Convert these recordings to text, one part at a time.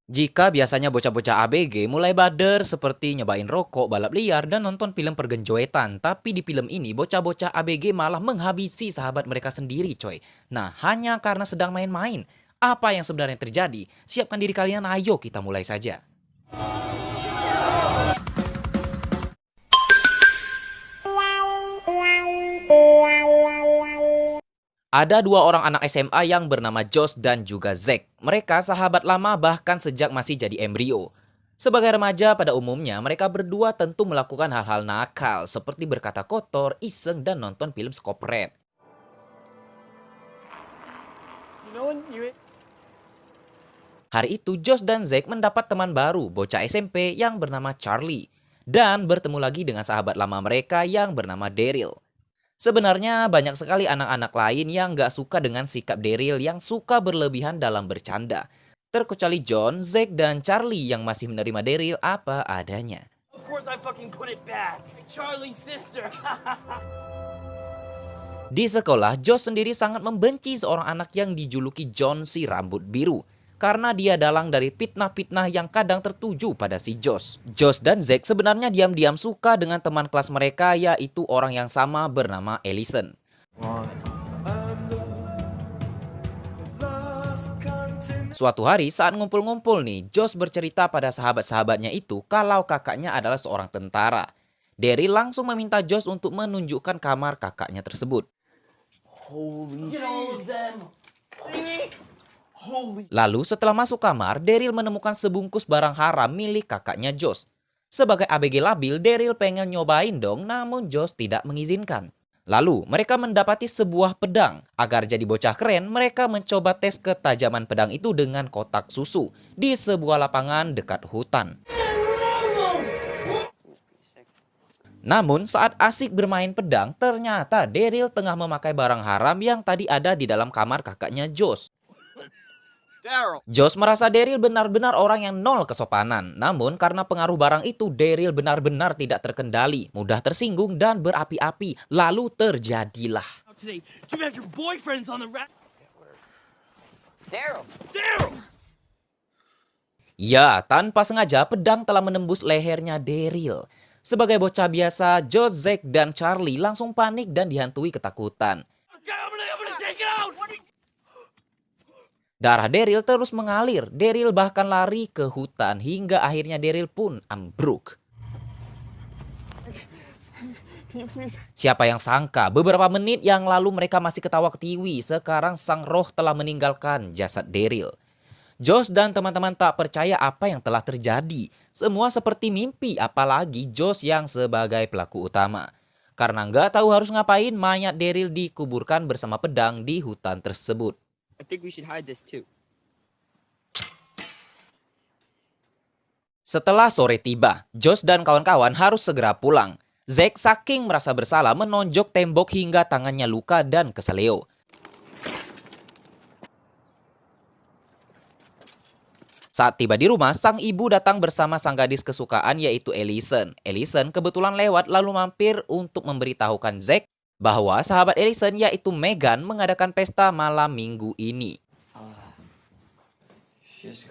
Jika biasanya bocah-bocah ABG mulai bader seperti nyobain rokok, balap liar, dan nonton film pergenjoetan, tapi di film ini bocah-bocah ABG malah menghabisi sahabat mereka sendiri, coy. Nah, hanya karena sedang main-main. Apa yang sebenarnya terjadi? Siapkan diri kalian, ayo kita mulai saja. Ada dua orang anak SMA yang bernama Josh dan juga Zack. Mereka sahabat lama bahkan sejak masih jadi embrio. Sebagai remaja pada umumnya, mereka berdua tentu melakukan hal-hal nakal seperti berkata kotor, iseng, dan nonton film skopret. Hari itu, Josh dan Zack mendapat teman baru, bocah SMP yang bernama Charlie. Dan bertemu lagi dengan sahabat lama mereka yang bernama Daryl. Sebenarnya banyak sekali anak-anak lain yang gak suka dengan sikap Daryl yang suka berlebihan dalam bercanda. Terkecuali John, Zack, dan Charlie yang masih menerima Daryl apa adanya. Of course I fucking put it back. Charlie's sister. Di sekolah, Josh sendiri sangat membenci seorang anak yang dijuluki John si rambut biru. Karena dia dalang dari fitnah-fitnah yang kadang tertuju pada si Josh. Josh dan Zack sebenarnya diam-diam suka dengan teman kelas mereka, yaitu orang yang sama bernama Ellison. Suatu hari saat ngumpul-ngumpul nih, Josh bercerita pada sahabat-sahabatnya itu kalau kakaknya adalah seorang tentara. Daryl langsung meminta Josh untuk menunjukkan kamar kakaknya tersebut. Lalu setelah masuk kamar, Daryl menemukan sebungkus barang haram milik kakaknya Josh. Sebagai ABG labil, Daryl pengen nyobain dong, namun Josh tidak mengizinkan. Lalu mereka mendapati sebuah pedang. Agar jadi bocah keren, mereka mencoba tes ketajaman pedang itu dengan kotak susu di sebuah lapangan dekat hutan. Namun saat asik bermain pedang, ternyata Daryl tengah memakai barang haram yang tadi ada di dalam kamar kakaknya Josh. Josh merasa Daryl benar-benar orang yang nol kesopanan. Namun karena pengaruh barang itu, Daryl benar-benar tidak terkendali, mudah tersinggung dan berapi-api. Lalu terjadilah. Ya, tanpa sengaja pedang telah menembus lehernya Daryl. Sebagai bocah biasa, Josh, Zack, dan Charlie langsung panik dan dihantui ketakutan. Darah Daryl terus mengalir. Daryl bahkan lari ke hutan hingga akhirnya Daryl pun ambruk. Siapa yang sangka beberapa menit yang lalu mereka masih ketawa ketiwi, sekarang sang roh telah meninggalkan jasad Daryl. Josh dan teman-teman tak percaya apa yang telah terjadi. Semua seperti mimpi, apalagi Josh yang sebagai pelaku utama. Karena nggak tahu harus ngapain, mayat Daryl dikuburkan bersama pedang di hutan tersebut. I think we should hide this too. Setelah sore tiba, Josh dan kawan-kawan harus segera pulang. Zack saking merasa bersalah menonjok tembok hingga tangannya luka dan keseleo. Saat tiba di rumah, sang ibu datang bersama sang gadis kesukaan yaitu Ellison. Ellison kebetulan lewat lalu mampir untuk memberitahukan Zack bahwa sahabat Ellison yaitu Megan mengadakan pesta malam minggu ini. She's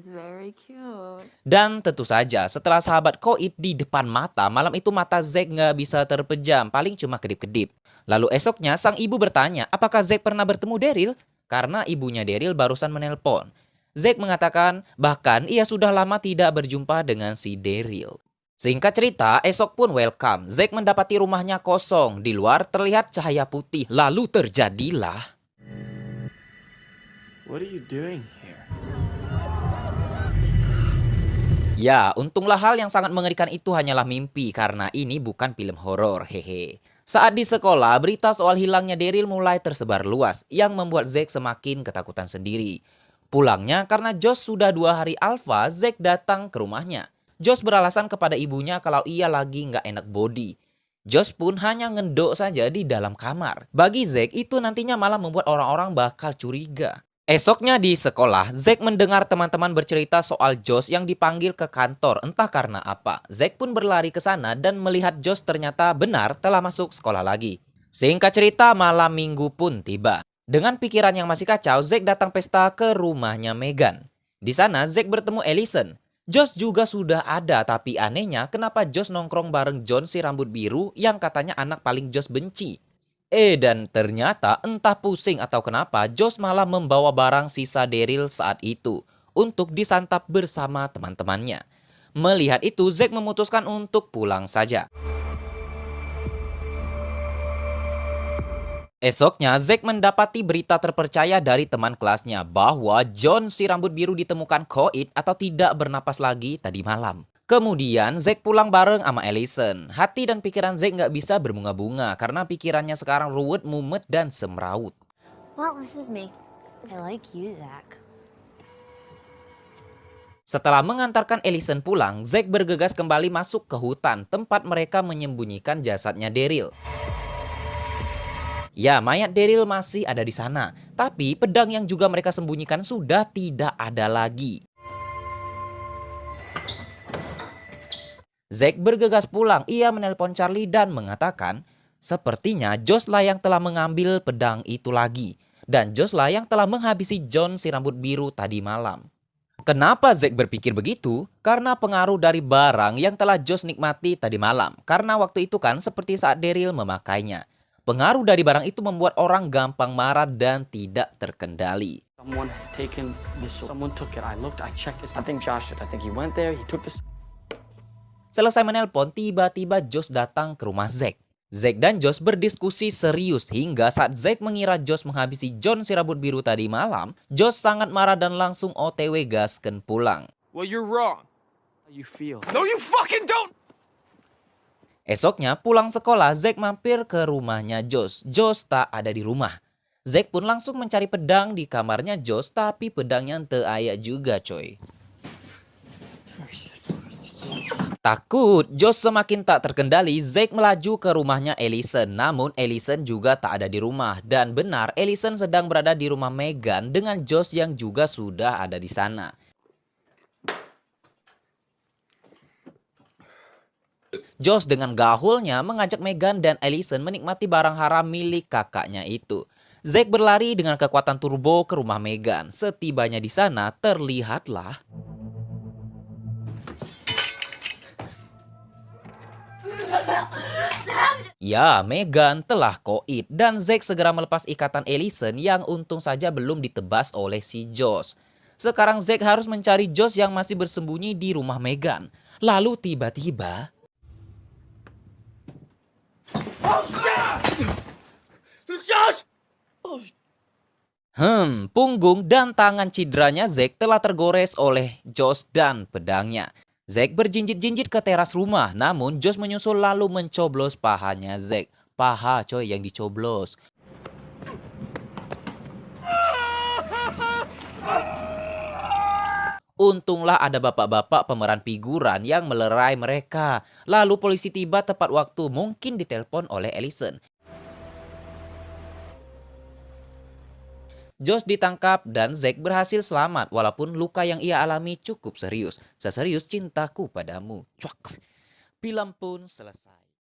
very cute. Dan tentu saja setelah sahabat koit di depan mata, malam itu mata Zack nggak bisa terpejam, paling cuma kedip-kedip. Lalu esoknya sang ibu bertanya apakah Zack pernah bertemu Daryl? Karena ibunya Daryl barusan menelpon. Zack mengatakan bahkan ia sudah lama tidak berjumpa dengan si Daryl. Singkat cerita, esok pun welcome. Zack mendapati rumahnya kosong. Di luar terlihat cahaya putih. Lalu terjadilah. What are you doing here? Ya, untunglah hal yang sangat mengerikan itu hanyalah mimpi. Karena ini bukan film horor, hehe. Saat di sekolah, berita soal hilangnya Daryl mulai tersebar luas. Yang membuat Zack semakin ketakutan sendiri. Pulangnya karena Josh sudah 2 hari alfa, Zack datang ke rumahnya. Josh beralasan kepada ibunya kalau ia lagi nggak enak body. Josh pun hanya ngendok saja di dalam kamar. Bagi Zack, itu nantinya malah membuat orang-orang bakal curiga. Esoknya di sekolah, Zack mendengar teman-teman bercerita soal Josh yang dipanggil ke kantor entah karena apa. Zack pun berlari ke sana dan melihat Josh ternyata benar telah masuk sekolah lagi. Singkat cerita, malam minggu pun tiba. Dengan pikiran yang masih kacau, Zack datang pesta ke rumahnya Megan. Di sana Zack bertemu Allison. Josh juga sudah ada, tapi anehnya kenapa Josh nongkrong bareng John si rambut biru yang katanya anak paling Josh benci. Dan ternyata entah pusing atau kenapa Josh malah membawa barang sisa Daryl saat itu untuk disantap bersama teman-temannya. Melihat itu Zack memutuskan untuk pulang saja. Esoknya, Zack mendapati berita terpercaya dari teman kelasnya bahwa John si rambut biru ditemukan koid atau tidak bernapas lagi tadi malam. Kemudian, Zack pulang bareng sama Allison. Hati dan pikiran Zack nggak bisa berbunga-bunga karena pikirannya sekarang ruwet, mumet, dan semrawut. Well, this is me. I like you, Zach. Setelah mengantarkan Allison pulang, Zack bergegas kembali masuk ke hutan tempat mereka menyembunyikan jasadnya Daryl. Ya, mayat Daryl masih ada di sana, tapi pedang yang juga mereka sembunyikan sudah tidak ada lagi. Zack bergegas pulang, ia menelpon Charlie dan mengatakan, sepertinya Josh lah yang telah mengambil pedang itu lagi, dan Josh lah yang telah menghabisi John si rambut biru tadi malam. Kenapa Zack berpikir begitu? Karena pengaruh dari barang yang telah Josh nikmati tadi malam, karena waktu itu kan seperti saat Daryl memakainya. Pengaruh dari barang itu membuat orang gampang marah dan tidak terkendali. Someone has taken this. Someone took it. I looked. I checked this. I think Josh did. I think he went there. He took this. Selesai menelpon, tiba-tiba Josh datang ke rumah Zack. Zack dan Josh berdiskusi serius hingga saat Zack mengira Josh menghabisi John si rambut biru tadi malam, Josh sangat marah dan langsung OTW gasken pulang. Well, you're wrong. How you feel? No, you fucking don't! Esoknya pulang sekolah, Zack mampir ke rumahnya Josh. Josh tak ada di rumah. Zack pun langsung mencari pedang di kamarnya Josh, tapi pedangnya teu aya juga coy. Takut Josh semakin tak terkendali, Zack melaju ke rumahnya Allison. Namun Allison juga tak ada di rumah. Dan benar, Allison sedang berada di rumah Megan dengan Josh yang juga sudah ada di sana. Josh dengan gahulnya mengajak Megan dan Allison menikmati barang haram milik kakaknya itu. Zack berlari dengan kekuatan turbo ke rumah Megan. Setibanya di sana, terlihatlah ya, Megan telah koid dan Zack segera melepas ikatan Allison yang untung saja belum ditebas oleh si Josh. Sekarang Zack harus mencari Josh yang masih bersembunyi di rumah Megan. Lalu tiba-tiba Josh! punggung dan tangan cidranya Zack telah tergores oleh Josh dan pedangnya. Zack berjinjit-jinjit ke teras rumah, namun Josh menyusul lalu mencoblos pahanya Zack. Paha coy yang dicoblos. Untunglah ada bapak-bapak pemeran figuran yang melerai mereka. Lalu polisi tiba tepat waktu, mungkin ditelepon oleh Allison. Josh ditangkap dan Zack berhasil selamat walaupun luka yang ia alami cukup serius. Seserius cintaku padamu. Cuaks. Film pun selesai.